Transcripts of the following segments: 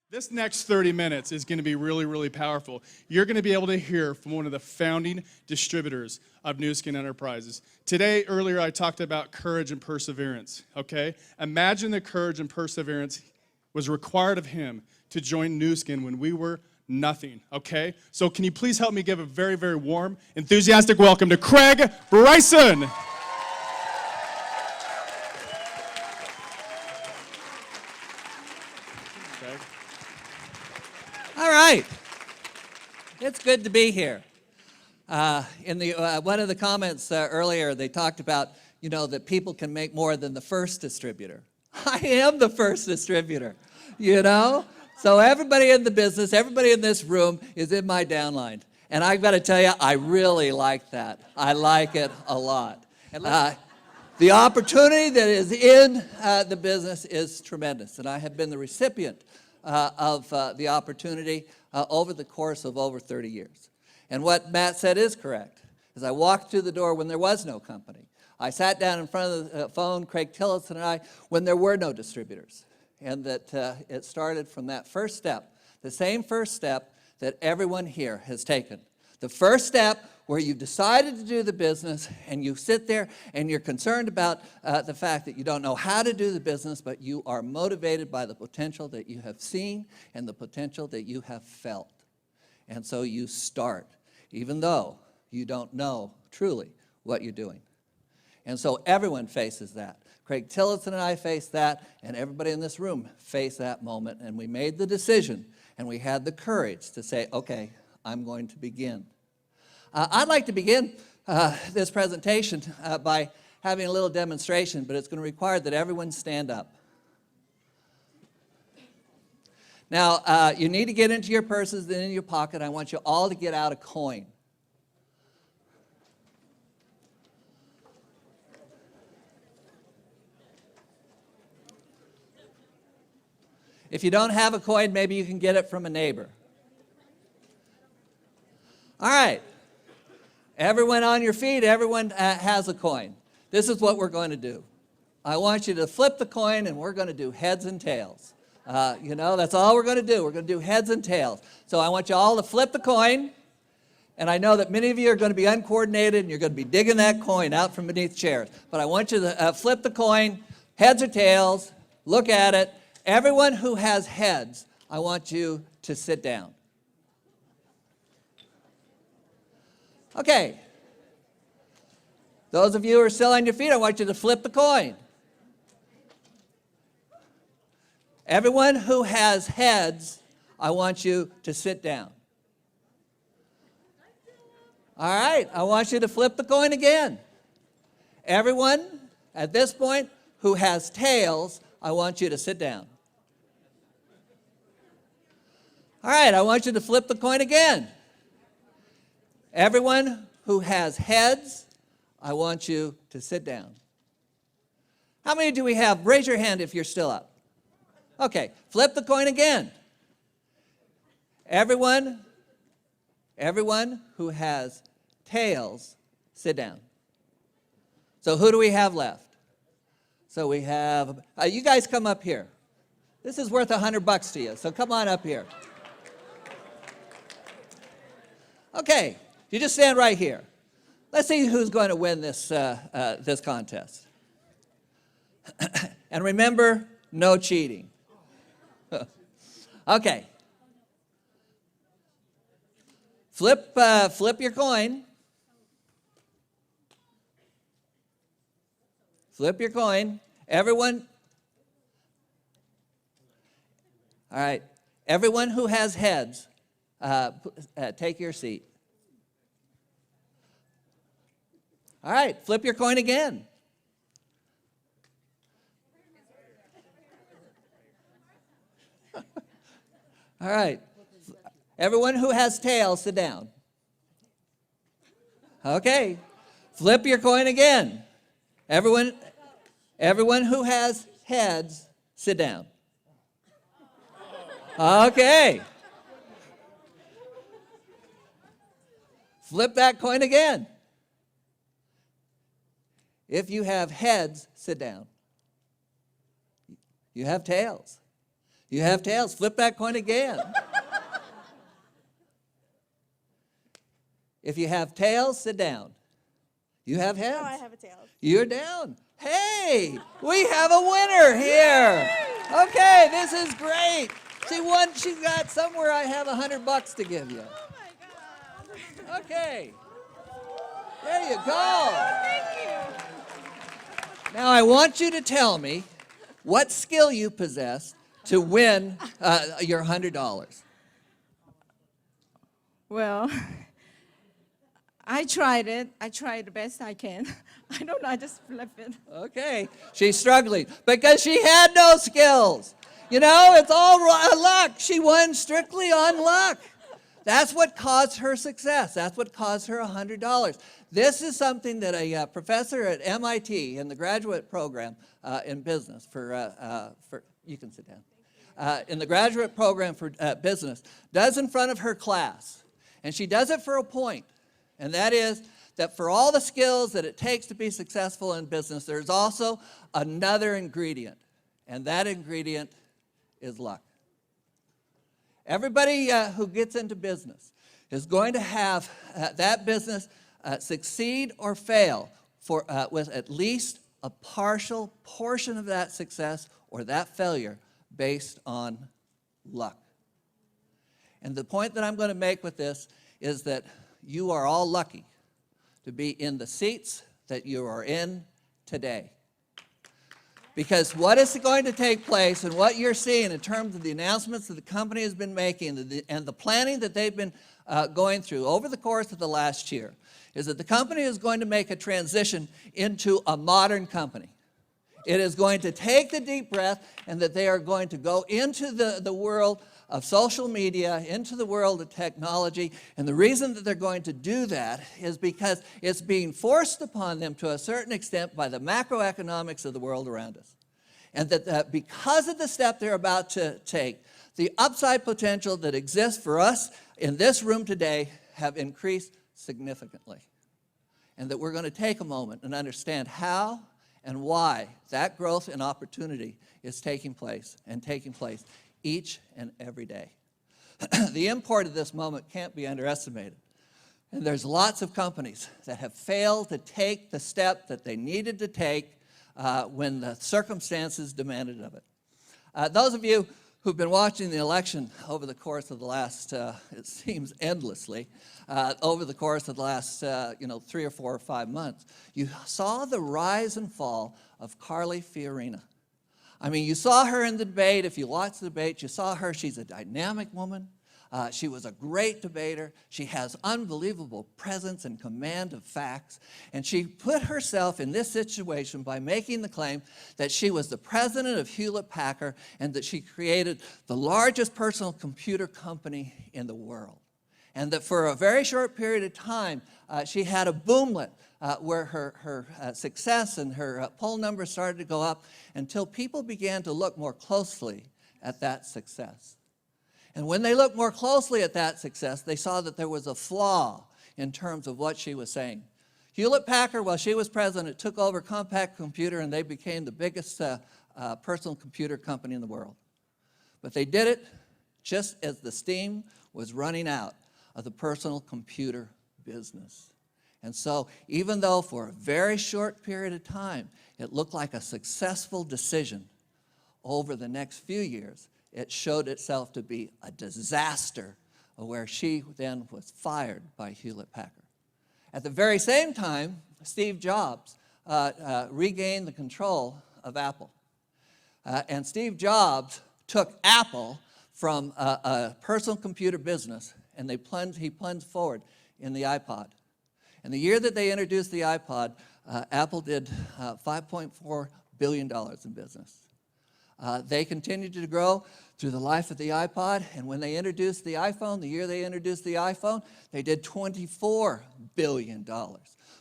This next 30 minutes is going to be really, really powerful. You're going to be able to hear from one of the founding distributors of Nu Skin Enterprises. Earlier, I talked about courage and perseverance, okay? Imagine the courage and perseverance was required of him to join Nu Skin when we were nothing, okay? So can you please help me give a very, very warm, enthusiastic welcome to Craig Bryson. All right. It's good to be here. In the one of the comments earlier, they talked about, that people can make more than the first distributor. I am the first distributor, So everybody in the business, everybody in this room is in my downline. And I've got to tell you, I really like that. I like it a lot. The opportunity that is in the business is tremendous. And I have been the recipient of the opportunity over the course of over 30 years. And what Matt said is correct. As I walked through the door when there was no company, I sat down in front of the phone, Craig Tillotson and I, when there were no distributors. And that it started from that first step, the same first step that everyone here has taken. The first step where you decided to do the business and you sit there and you're concerned about the fact that you don't know how to do the business, but you are motivated by the potential that you have seen and the potential that you have felt. And so you start, even though you don't know truly what you're doing. And so everyone faces that. Craig Tillotson and I faced that, and everybody in this room faced that moment, and we made the decision, and we had the courage to say, okay, I'm going to begin. I'd like to begin this presentation by having a little demonstration, but it's going to require that everyone stand up. Now, you need to get into your purses and in your pocket. I want you all to get out a coin. If you don't have a coin, maybe you can get it from a neighbor. All right. Everyone on your feet, everyone has a coin. This is what we're going to do. I want you to flip the coin, and we're going to do heads and tails. That's all we're going to do. We're going to do heads and tails. So I want you all to flip the coin, and I know that many of you are going to be uncoordinated, and you're going to be digging that coin out from beneath chairs. But I want you to flip the coin, heads or tails, look at it. Everyone who has heads, I want you to sit down. Okay. Those of you who are still on your feet, I want you to flip the coin. Everyone who has heads, I want you to sit down. All right, I want you to flip the coin again. Everyone, at this point, who has tails, I want you to sit down. All right, I want you to flip the coin again. Everyone who has heads, I want you to sit down. How many do we have? Raise your hand if you're still up. Okay, flip the coin again. Everyone who has tails, sit down. So who do we have left? So we have, you guys come up here. This is worth $100 to you, so come on up here. Okay, you just stand right here. Let's see who's going to win this contest. And remember, no cheating. Okay. Flip your coin. Flip your coin. Everyone. All right. Everyone who has heads, take your seat. All right. Flip your coin again. All right. Everyone who has tails, sit down. Okay. Flip your coin again. Everyone who has heads, sit down. Okay. Flip that coin again. If you have heads, sit down. You have tails. You have tails. Flip that coin again. If you have tails, sit down. You have heads. Oh, I have a tail. You're down. Hey, we have a winner here. Okay, this is great. She won. She got somewhere. I have $100 to give you. Oh my God. Okay. There you go. Thank you. Now I want you to tell me what skill you possess to win your $100. Well, I tried it. I tried the best I can. I don't know. I just flip it. Okay, she's struggling because she had no skills. You know, it's all luck. She won strictly on luck. That's what caused her success. That's what caused her $100. This is something that a professor at MIT in the graduate program in business for you can sit down, in the graduate program for business does in front of her class. And she does it for a point, and that is that for all the skills that it takes to be successful in business, there's also another ingredient, and that ingredient is luck. Everybody who gets into business is going to have that business succeed or fail with at least a partial portion of that success or that failure based on luck. And the point that I'm going to make with this is that you are all lucky to be in the seats that you are in today. Because what is going to take place and what you're seeing in terms of the announcements that the company has been making and the planning that they've been going through over the course of the last year is that the company is going to make a transition into a modern company. It is going to take the deep breath and that they are going to go into the world of social media, into the world of technology. And the reason that they're going to do that is because it's being forced upon them to a certain extent by the macroeconomics of the world around us. And that because of the step they're about to take, the upside potential that exists for us in this room today have increased significantly. And that we're going to take a moment and understand how and why that growth and opportunity is taking place each and every day. The import of this moment can't be underestimated. And there's lots of companies that have failed to take the step that they needed to take when the circumstances demanded of it. Those of you who've been watching the election over the course of the last, it seems endlessly, over the course of the last 3 or 4 or 5 months, you saw the rise and fall of Carly Fiorina. I mean, you saw her in the debate. If you watched the debate, you saw her. She's a dynamic woman. She was a great debater. She has unbelievable presence and command of facts. And she put herself in this situation by making the claim that she was the president of Hewlett-Packard and that she created the largest personal computer company in the world. And that for a very short period of time, she had a boomlet where her success and her poll numbers started to go up until people began to look more closely at that success. And when they looked more closely at that success, they saw that there was a flaw in terms of what she was saying. Hewlett-Packard, while she was president, took over Compaq Computer, and they became the biggest personal computer company in the world. But they did it just as the steam was running out of the personal computer business. And so even though for a very short period of time it looked like a successful decision, over the next few years it showed itself to be a disaster where she then was fired by Hewlett-Packard. At the very same time, Steve Jobs regained the control of Apple. And Steve Jobs took Apple from a personal computer business and he plunged forward in the iPod. And the year that they introduced the iPod, Apple did $5.4 billion in business. They continued to grow through the life of the iPod, and when they introduced the iPhone, the year they introduced the iPhone, they did $24 billion.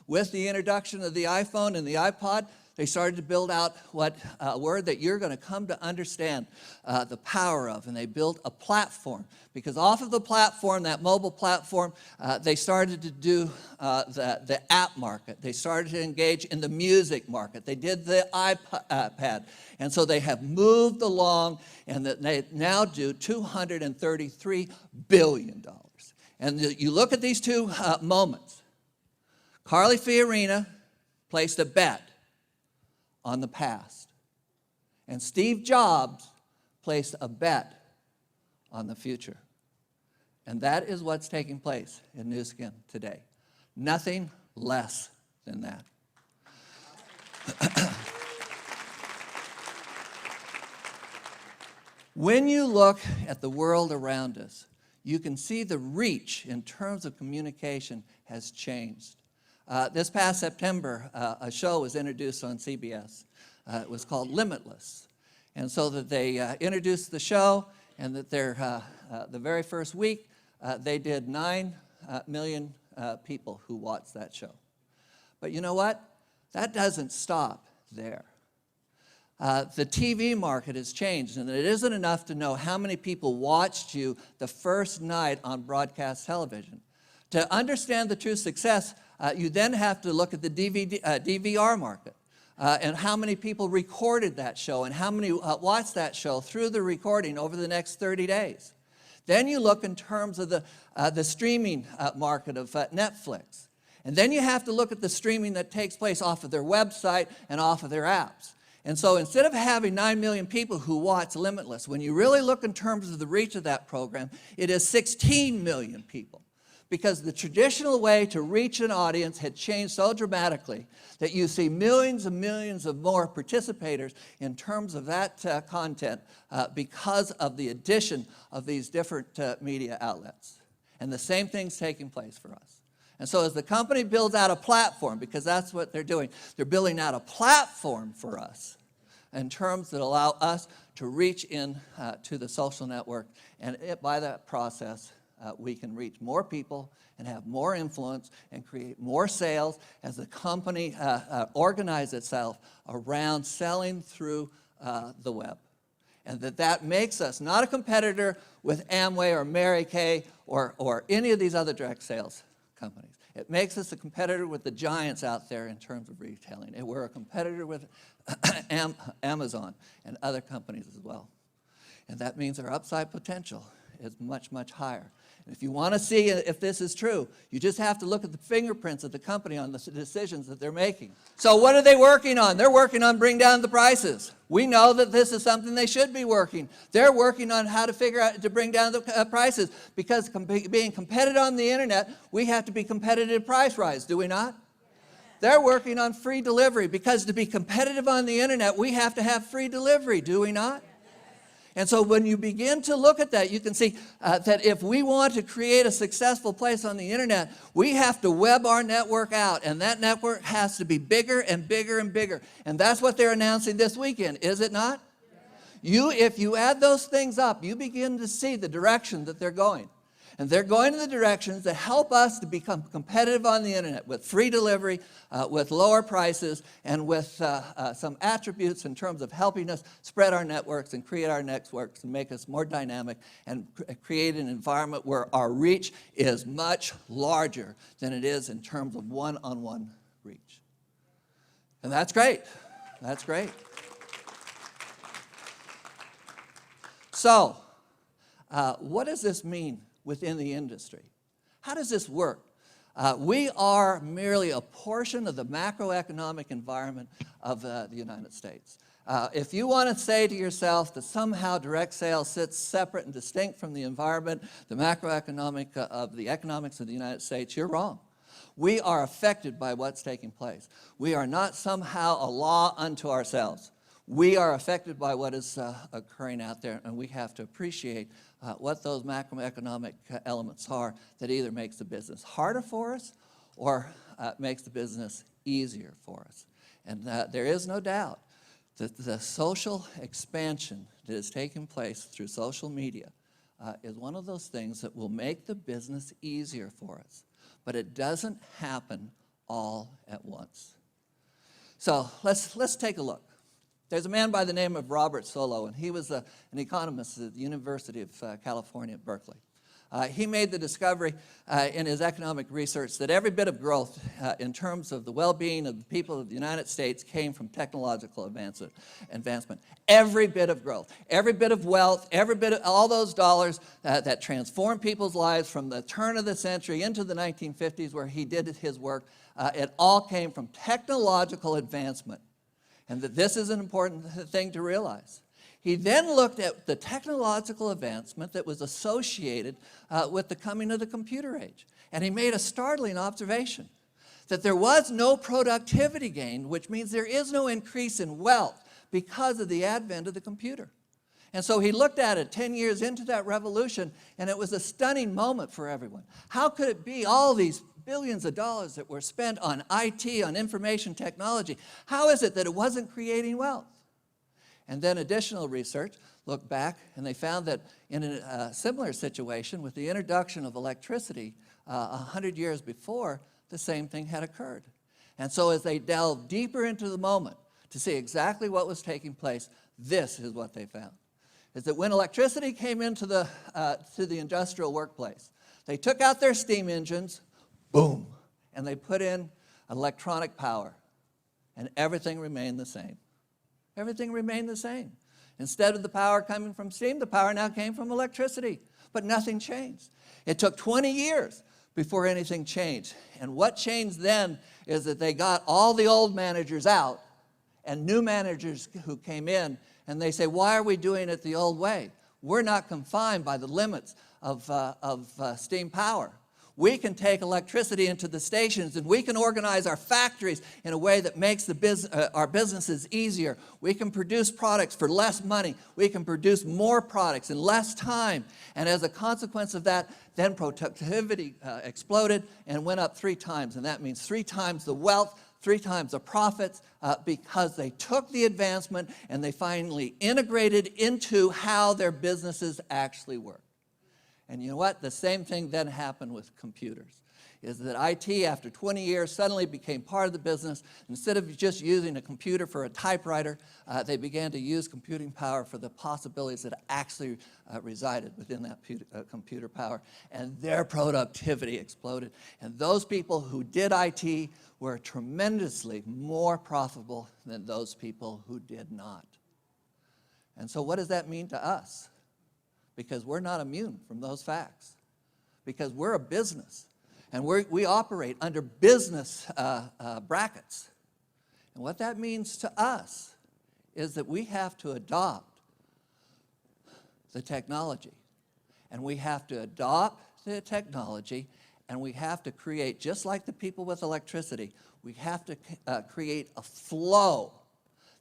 With the introduction of the iPhone and the iPod, They started to build out what a word that you're going to come to understand the power of. And they built a platform. Because off of the platform, that mobile platform, they started to do the app market. They started to engage in the music market. They did the iPad. And so they have moved along, and they now do $233 billion. And you look at these two moments. Carly Fiorina placed a bet on the past. And Steve Jobs placed a bet on the future. And that is what's taking place in Nu Skin today. Nothing less than that. When you look at the world around us, you can see the reach in terms of communication has changed. This past September, a show was introduced on CBS. It was called Limitless. And so that they introduced the show, and that the very first week, they did 9 million people who watched that show. But you know what? That doesn't stop there. The TV market has changed, and it isn't enough to know how many people watched you the first night on broadcast television. To understand the true success, you then have to look at the DVR market and how many people recorded that show and how many watched that show through the recording over the next 30 days. Then you look in terms of the streaming market of Netflix. And then you have to look at the streaming that takes place off of their website and off of their apps. And so instead of having 9 million people who watch Limitless, when you really look in terms of the reach of that program, it is 16 million people. Because the traditional way to reach an audience had changed so dramatically that you see millions and millions of more participators in terms of that content because of the addition of these different media outlets. And the same thing's taking place for us. And so as the company builds out a platform, because that's what they're doing, they're building out a platform for us in terms that allow us to reach in to the social network. And by that process, we can reach more people and have more influence and create more sales as the company organizes itself around selling through the web. And that makes us not a competitor with Amway or Mary Kay or any of these other direct sales companies. It makes us a competitor with the giants out there in terms of retailing. And we're a competitor with Amazon and other companies as well. And that means our upside potential is much, much higher. And if you want to see if this is true, you just have to look at the fingerprints of the company on the decisions that they're making. So what are they working on? They're working on bringing down the prices. We know that this is something they should be working. They're working on how to figure out to bring down the prices, because being competitive on the internet, we have to be competitive price-wise, do we not? They're working on free delivery, because to be competitive on the internet, we have to have free delivery, do we not? And so when you begin to look at that, you can see that if we want to create a successful place on the internet, we have to web our network out, and that network has to be bigger and bigger and bigger. And that's what they're announcing this weekend, is it not? If you add those things up, you begin to see the direction that they're going. And they're going in the directions that help us to become competitive on the internet with free delivery, with lower prices, and with some attributes in terms of helping us spread our networks and create our networks and make us more dynamic and create an environment where our reach is much larger than it is in terms of one-on-one reach. And that's great. That's great. So, what does this mean within the industry? How does this work? We are merely a portion of the macroeconomic environment of the United States. If you want to say to yourself that somehow direct sales sits separate and distinct from the environment, the macroeconomic of the economics of the United States, you're wrong. We are affected by what's taking place. We are not somehow a law unto ourselves. We are affected by what is occurring out there, and we have to appreciate what those macroeconomic elements are that either makes the business harder for us or makes the business easier for us. And there is no doubt that the social expansion that is taking place through social media is one of those things that will make the business easier for us. But it doesn't happen all at once. So let's take a look. There's a man by the name of Robert Solow, and he was an economist at the University of California at Berkeley. He made the discovery in his economic research that every bit of growth in terms of the well-being of the people of the United States came from technological advancement. Every bit of growth, every bit of wealth, every bit of all those dollars that transformed people's lives from the turn of the century into the 1950s where he did his work, it all came from technological advancement. And that this is an important thing to realize. He then looked at the technological advancement that was associated with the coming of the computer age. And he made a startling observation, that there was no productivity gain, which means there is no increase in wealth because of the advent of the computer. And so he looked at it 10 years into that revolution, and it was a stunning moment for everyone. How could it be all these billions of dollars that were spent on IT, on information technology? How is it that it wasn't creating wealth? And then additional research looked back, and they found that in a similar situation with the introduction of electricity 100 years before, the same thing had occurred. And so as they delved deeper into the moment to see exactly what was taking place, this is what they found, is that when electricity came into to the industrial workplace, they took out their steam engines, boom, and they put in electronic power, and everything remained the same. Everything remained the same. Instead of the power coming from steam, the power now came from electricity, but nothing changed. It took 20 years before anything changed. And what changed then is that they got all the old managers out and new managers who came in, and they say, why are we doing it the old way? We're not confined by the limits of steam power. We can take electricity into the stations, and we can organize our factories in a way that makes our businesses easier. We can produce products for less money. We can produce more products in less time. And as a consequence of that, then productivity exploded and went up 3 times. And that means 3 times the wealth, 3 times the profits, because they took the advancement and they finally integrated into how their businesses actually work. And you know what? The same thing then happened with computers, is that IT, after 20 years, suddenly became part of the business. Instead of just using a computer for a typewriter, they began to use computing power for the possibilities that actually resided within that computer power. And their productivity exploded. And those people who did IT were tremendously more profitable than those people who did not. And so what does that mean to us? Because we're not immune from those facts. Because we're a business, and we operate under business brackets. And what that means to us is that we have to adopt the technology. And we have to adopt the technology, and we have to create, just like the people with electricity, we have to create a flow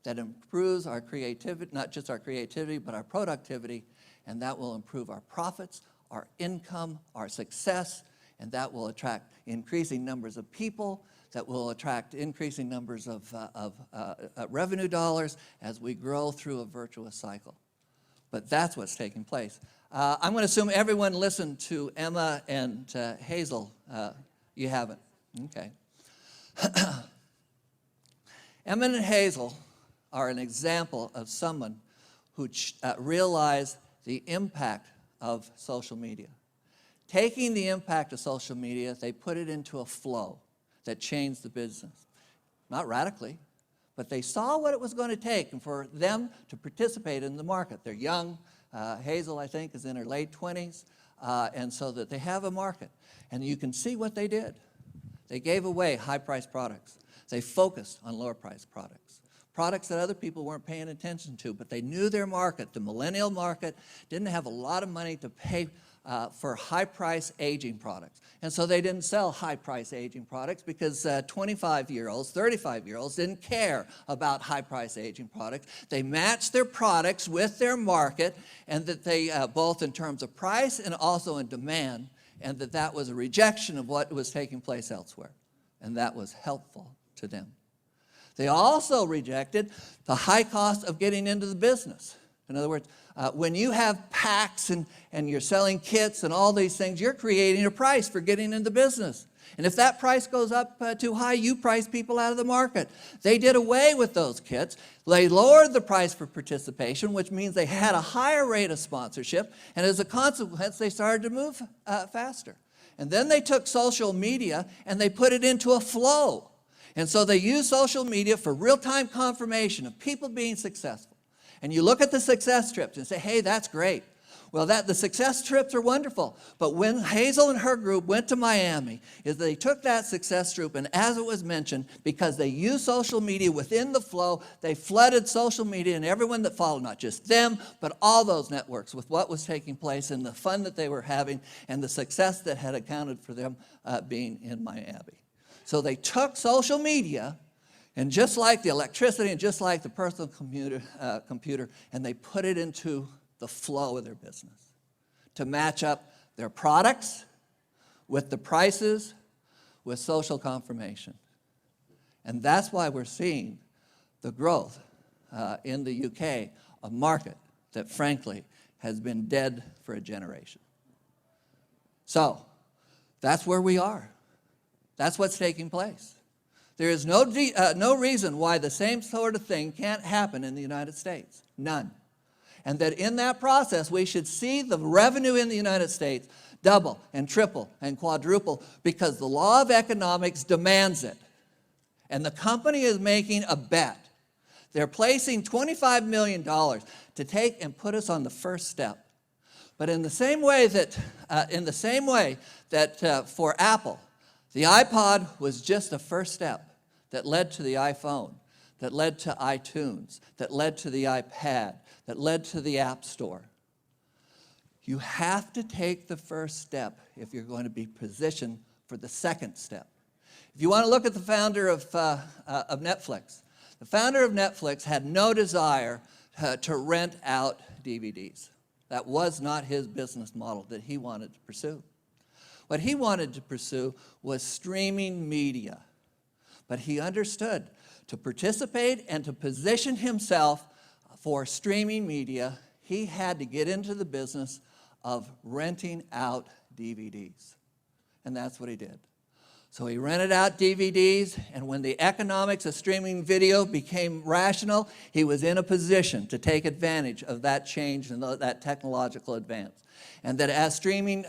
that improves our creativity, not just our creativity, but our productivity. And that will improve our profits, our income, our success, and that will attract increasing numbers of people, that will attract increasing numbers of revenue dollars as we grow through a virtuous cycle. But that's what's taking place. I'm going to assume everyone listened to Emma and Hazel. You haven't? Okay. Emma and Hazel are an example of someone who realized the impact of social media. Taking the impact of social media, they put it into a flow that changed the business. Not radically, but they saw what it was going to take and for them to participate in the market. They're young. Hazel, I think, is in her late 20s, and so that they have a market. And you can see what they did. They gave away high-priced products. They focused on lower-priced products. Products that other people weren't paying attention to, but they knew their market. The millennial market didn't have a lot of money to pay for high-price aging products. And so they didn't sell high-price aging products because 25-year-olds, 35-year-olds didn't care about high-price aging products. They matched their products with their market, and that they, both in terms of price and also in demand, and that was a rejection of what was taking place elsewhere. And that was helpful to them. They also rejected the high cost of getting into the business. In other words, when you have packs and you're selling kits and all these things, you're creating a price for getting into business. And if that price goes up too high, you price people out of the market. They did away with those kits. They lowered the price for participation, which means they had a higher rate of sponsorship. And as a consequence, they started to move faster. And then they took social media and they put it into a flow. And so they used social media for real-time confirmation of people being successful. And you look at the success trips and say, hey, that's great. Well, the success trips are wonderful. But when Hazel and her group went to Miami, is they took that success group, and as it was mentioned, because they used social media within the flow, they flooded social media and everyone that followed, not just them, but all those networks with what was taking place and the fun that they were having and the success that had accounted for them being in Miami. So they took social media, and just like the electricity and just like the personal computer, and they put it into the flow of their business to match up their products with the prices, with social confirmation. And that's why we're seeing the growth in the UK, a market that frankly has been dead for a generation. So that's where we are. That's what's taking place. There is no reason why the same sort of thing can't happen in the United States. None. And that in that process, we should see the revenue in the United States double and triple and quadruple because the law of economics demands it. And the company is making a bet. They're placing $25 million to take and put us on the first step. But in the same way that, for Apple, the iPod was just a first step that led to the iPhone, that led to iTunes, that led to the iPad, that led to the App Store. You have to take the first step if you're going to be positioned for the second step. If you want to look at the founder of Netflix, the founder of Netflix had no desire to rent out DVDs. That was not his business model that he wanted to pursue. What he wanted to pursue was streaming media. But he understood to participate and to position himself for streaming media, he had to get into the business of renting out DVDs. And that's what he did. So he rented out DVDs, and when the economics of streaming video became rational, he was in a position to take advantage of that change and that technological advance. And that as streaming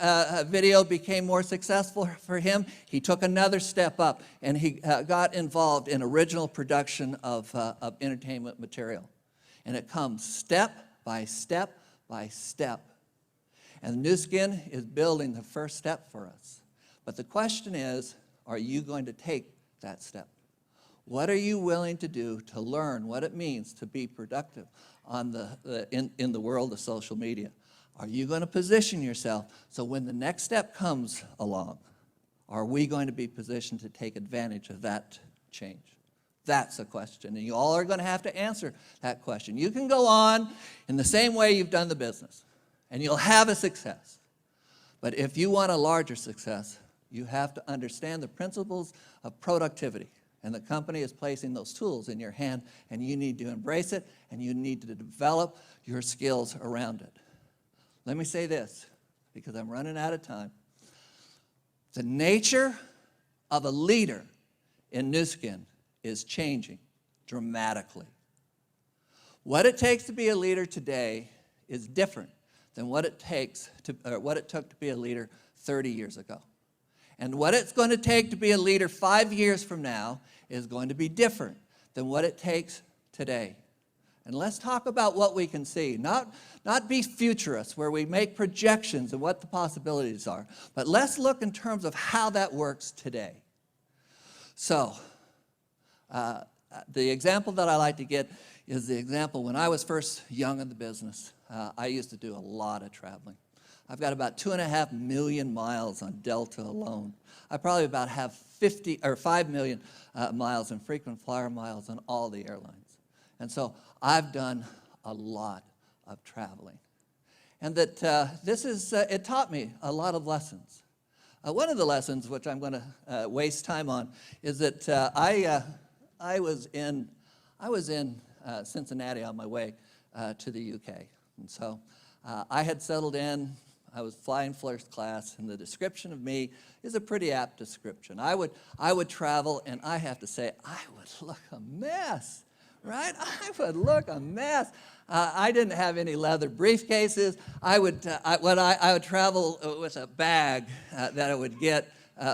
video became more successful for him, he took another step up, and he got involved in original production of entertainment material. And it comes step by step by step. And Nu Skin is building the first step for us. But the question is, are you going to take that step? What are you willing to do to learn what it means to be productive in the world of social media? Are you going to position yourself so when the next step comes along, are we going to be positioned to take advantage of that change? That's a question, and you all are going to have to answer that question. You can go on in the same way you've done the business, and you'll have a success. But if you want a larger success, you have to understand the principles of productivity, and the company is placing those tools in your hand, and you need to embrace it, and you need to develop your skills around it. Let me say this, because I'm running out of time. The nature of a leader in Nu Skin is changing dramatically. What it takes to be a leader today is different than what it took to be a leader 30 years ago. And what it's going to take to be a leader 5 years from now is going to be different than what it takes today. And let's talk about what we can see, not be futurists where we make projections of what the possibilities are, but let's look in terms of how that works today. So, the example that I like to get is the example when I was first young in the business. I used to do a lot of traveling. I've got about 2.5 million miles on Delta alone. I probably about have 5 million miles in frequent flyer miles on all the airlines. And so I've done a lot of traveling. And that it taught me a lot of lessons. One of the lessons, which I'm going to waste time on, is that I was in Cincinnati on my way to the UK. And so I had settled in. I was flying first class, and the description of me is a pretty apt description. I would travel, and I have to say, I would look a mess, right? I would look a mess. I didn't have any leather briefcases. I would travel with a bag that I would get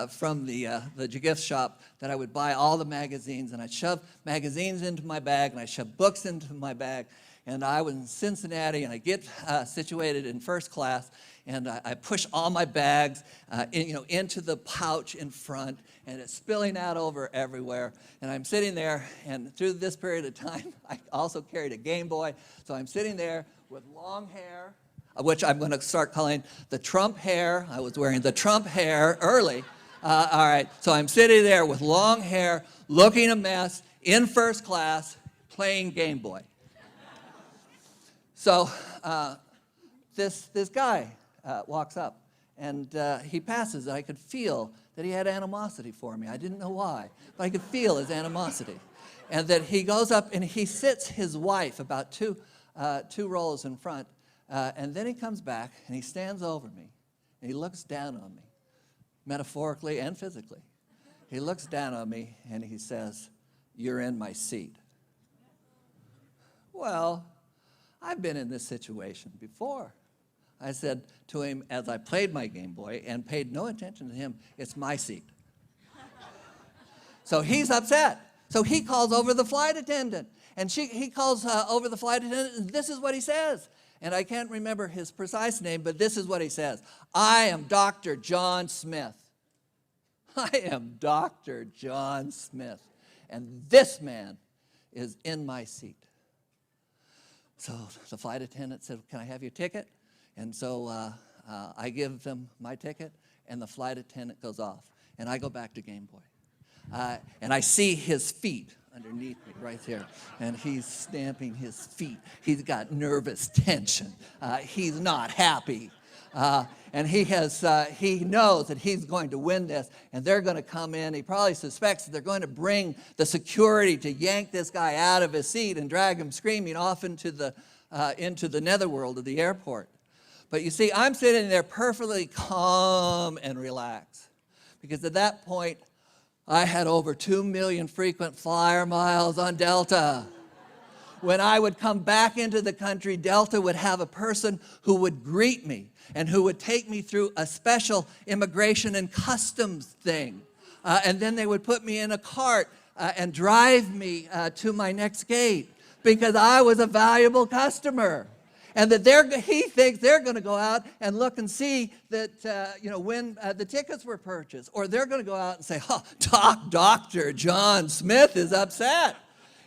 from the gift shop, that I would buy all the magazines, and I'd shove magazines into my bag, and I'd shove books into my bag. And I was in Cincinnati, and I get situated in first class, and I push all my bags into the pouch in front, and it's spilling out over everywhere. And I'm sitting there, and through this period of time, I also carried a Game Boy. So I'm sitting there with long hair, which I'm going to start calling the Trump hair. I was wearing the Trump hair early. All right, so I'm sitting there with long hair, looking a mess, in first class, playing Game Boy. So this guy walks up, and he passes, and I could feel that he had animosity for me. I didn't know why, but I could feel his animosity. And that he goes up, and he sits his wife about two rows in front, and then he comes back, and he stands over me, and he looks down on me, metaphorically and physically. He looks down on me, and he says, "You're in my seat." Well, I've been in this situation before. I said to him as I played my Game Boy and paid no attention to him, "It's my seat." So he's upset. So he calls over the flight attendant. And he calls over the flight attendant, and this is what he says. And I can't remember his precise name, but this is what he says. "I am Dr. John Smith." I am Dr. John Smith. And this man is in my seat. So the flight attendant said, "Can I have your ticket?" And so I give them my ticket, and the flight attendant goes off. And I go back to Game Boy. And I see his feet underneath me right there. And he's stamping his feet. He's got nervous tension. He's not happy. And he knows that he's going to win this, and they're going to come in. He probably suspects that they're going to bring the security to yank this guy out of his seat and drag him screaming off into the netherworld of the airport. But you see, I'm sitting there perfectly calm and relaxed, because at that point, I had over 2 million frequent flyer miles on Delta. When I would come back into the country, Delta would have a person who would greet me and who would take me through a special immigration and customs thing. And then they would put me in a cart and drive me to my next gate, because I was a valuable customer. And that he thinks they're going to go out and look and see that, when the tickets were purchased. Or they're going to go out and say, "Oh, Dr. John Smith is upset."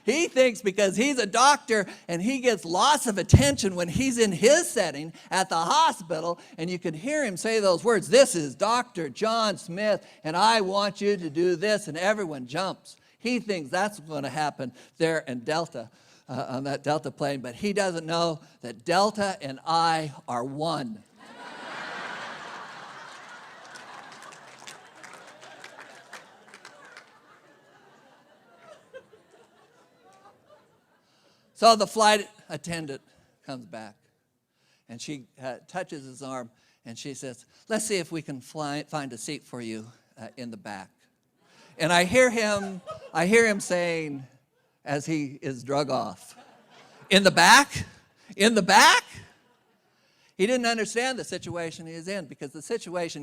He thinks because he's a doctor and he gets lots of attention when he's in his setting at the hospital, and you can hear him say those words, "This is Dr. John Smith, and I want you to do this," and everyone jumps. He thinks that's going to happen there in Delta, on that Delta plane, but he doesn't know that Delta and I are one. So the flight attendant comes back, and she touches his arm, and she says, "Let's see if we can find a seat for you in the back." And I hear him saying, as he is drug off, "In the back? In the back?" He didn't understand the situation he was in, because his situation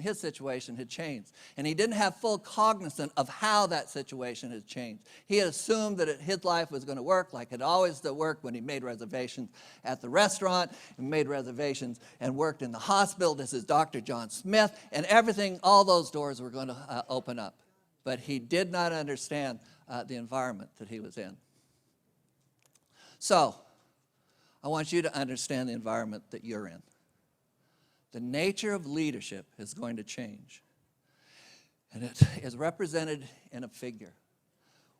had changed. And he didn't have full cognizance of how that situation had changed. He had assumed that his life was going to work like it always worked when he made reservations at the restaurant, and made reservations and worked in the hospital. This is Dr. John Smith, and everything, all those doors were going to open up. But he did not understand the environment that he was in. So, I want you to understand the environment that you're in. The nature of leadership is going to change. And it is represented in a figure.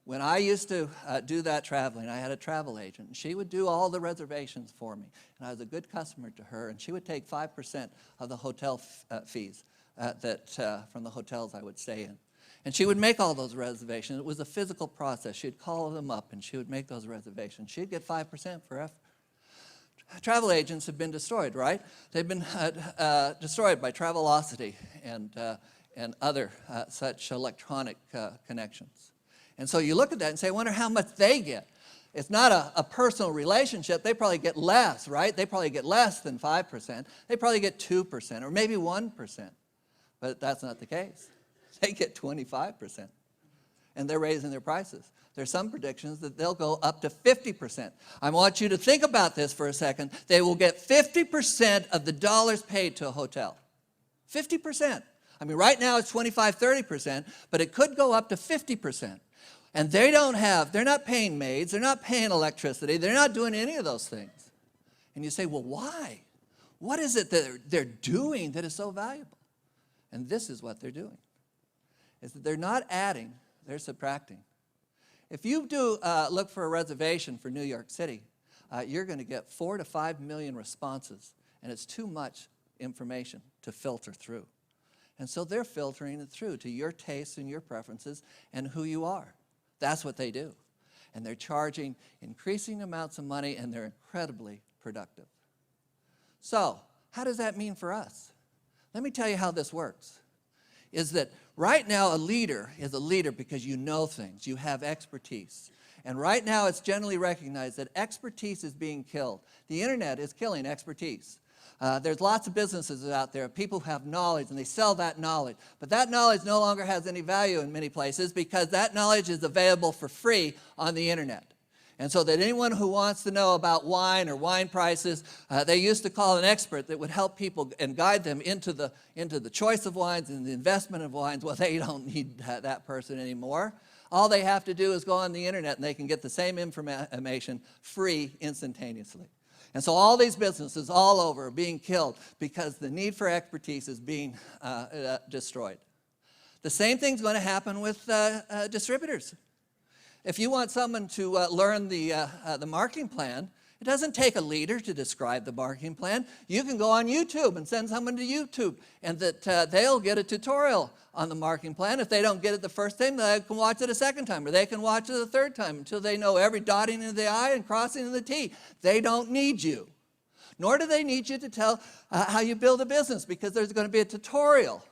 When I used to do that traveling, I had a travel agent, and she would do all the reservations for me. And I was a good customer to her, and she would take 5% of the hotel fees from the hotels I would stay in. And she would make all those reservations. It was a physical process. She'd call them up, and she would make those reservations. She'd get 5% for effort. travel agents have been destroyed, right? They've been destroyed by Travelocity and other such electronic connections. And so you look at that and say, I wonder how much they get. It's not a personal relationship. They probably get less, right? They probably get less than 5%. They probably get 2% or maybe 1%. But that's not the case. They get 25%. And they're raising their prices. There's some predictions that they'll go up to 50%. I want you to think about this for a second. They will get 50% of the dollars paid to a hotel. 50%. I mean, right now it's 25, 30%, but it could go up to 50%. And they're not paying maids, they're not paying electricity, they're not doing any of those things. And you say, well, why? What is it that they're doing that is so valuable? And this is what they're doing, is that they're not adding, they're subtracting. If you do look for a reservation for New York City, you're going to get 4 to 5 million responses, and it's too much information to filter through. And so they're filtering it through to your tastes and your preferences and who you are. That's what they do. And they're charging increasing amounts of money, and they're incredibly productive. So, how does that mean for us? Let me tell you how this works. Is that right now a leader is a leader because you know things, you have expertise. And right now it's generally recognized that expertise is being killed. The internet is killing expertise. There's lots of businesses out there, people who have knowledge, and they sell that knowledge. But that knowledge no longer has any value in many places because that knowledge is available for free on the internet. And so that anyone who wants to know about wine or wine prices, they used to call an expert that would help people and guide them into the choice of wines and the investment of wines. Well, they don't need that person anymore. All they have to do is go on the internet and they can get the same information free instantaneously. And so all these businesses all over are being killed because the need for expertise is being destroyed. The same thing's going to happen with distributors. If you want someone to learn the marketing plan, it doesn't take a leader to describe the marketing plan. You can go on YouTube and send someone to YouTube, and they'll get a tutorial on the marketing plan. If they don't get it the first time, they can watch it a second time, or they can watch it a third time until they know every dotting of the I and crossing of the T. They don't need you. Nor do they need you to tell how you build a business, because there's going to be a tutorial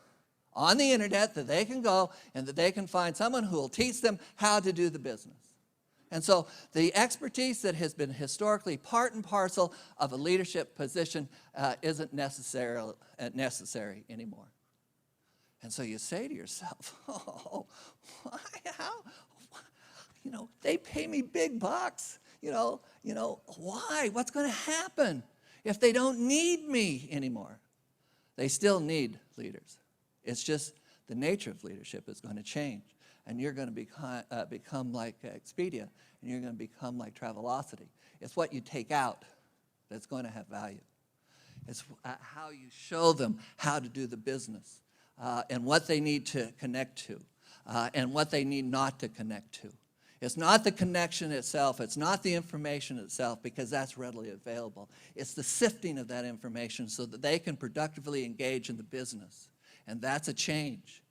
on the internet that they can go and that they can find someone who will teach them how to do the business. And so the expertise that has been historically part and parcel of a leadership position isn't necessary anymore. And so you say to yourself, oh, why, how? You know, they pay me big bucks. You know, why? What's going to happen if they don't need me anymore? They still need leaders. It's just the nature of leadership is going to change. And you're going to become like Expedia, and you're going to become like Travelocity. It's what you take out that's going to have value. It's how you show them how to do the business, and what they need to connect to, and what they need not to connect to. It's not the connection itself. It's not the information itself, because that's readily available. It's the sifting of that information so that they can productively engage in the business. And that's a change.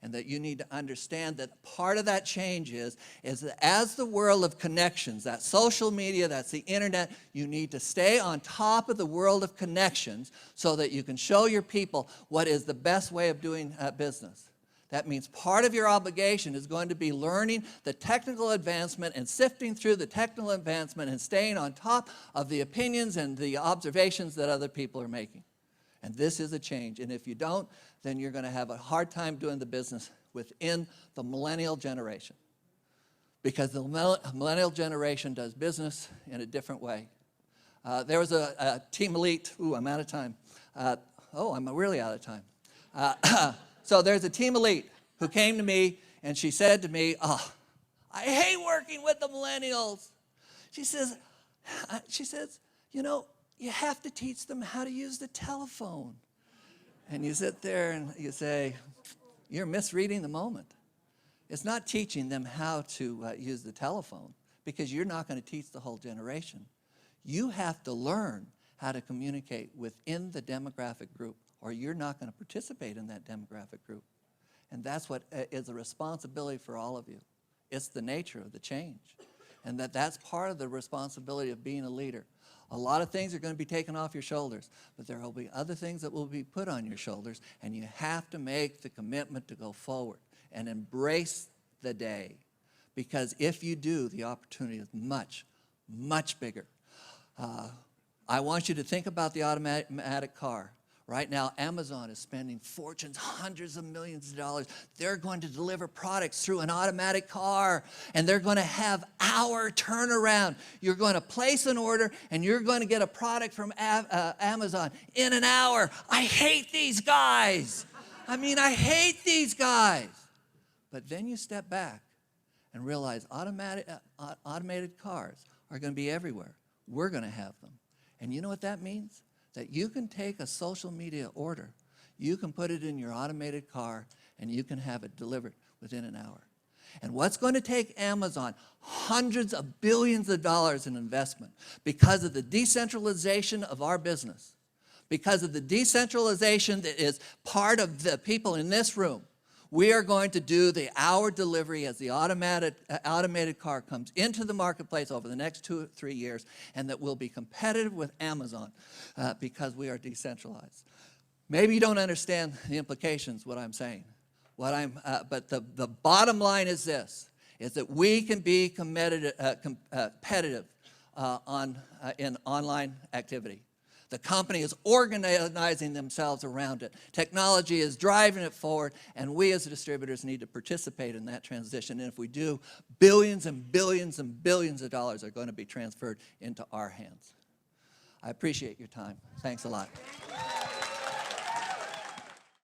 And that you need to understand that part of that change is that as the world of connections, that social media, that's the internet, you need to stay on top of the world of connections so that you can show your people what is the best way of doing business. That means part of your obligation is going to be learning the technical advancement and sifting through the technical advancement and staying on top of the opinions and the observations that other people are making. And this is a change. And if you don't, then you're going to have a hard time doing the business within the millennial generation. Because the millennial generation does business in a different way. There was a team elite. Ooh, I'm out of time. I'm really out of time. So there's a team elite who came to me, and she said to me, I hate working with the millennials. She says, you know, you have to teach them how to use the telephone. And you sit there and you say, you're misreading the moment. It's not teaching them how to use the telephone, because you're not going to teach the whole generation. You have to learn how to communicate within the demographic group, or you're not going to participate in that demographic group. And that's what is a responsibility for all of you. It's the nature of the change. And that's part of the responsibility of being a leader. A lot of things are going to be taken off your shoulders, but there will be other things that will be put on your shoulders, and you have to make the commitment to go forward and embrace the day. Because if you do, the opportunity is much, much bigger. I want you to think about the automatic car. Right now, Amazon is spending fortunes, hundreds of millions of dollars. They're going to deliver products through an automatic car, and they're going to have hour turnaround. You're going to place an order, and you're going to get a product from Amazon in an hour. I hate these guys. I hate these guys. But then you step back and realize automated cars are going to be everywhere. We're going to have them. And you know what that means? That you can take a social media order, you can put it in your automated car, and you can have it delivered within an hour. And what's going to take Amazon hundreds of billions of dollars in investment because of the decentralization of our business, because of the decentralization that is part of the people in this room, we are going to do the hour delivery as the automated car comes into the marketplace over the next 2 or 3 years, and that will be competitive with Amazon because we are decentralized. Maybe you don't understand the implications, what I'm saying. But the bottom line is this, is that we can be competitive in online activity. The company is organizing themselves around it. Technology is driving it forward, and we as distributors need to participate in that transition. And if we do, billions and billions and billions of dollars are going to be transferred into our hands. I appreciate your time. Thanks a lot.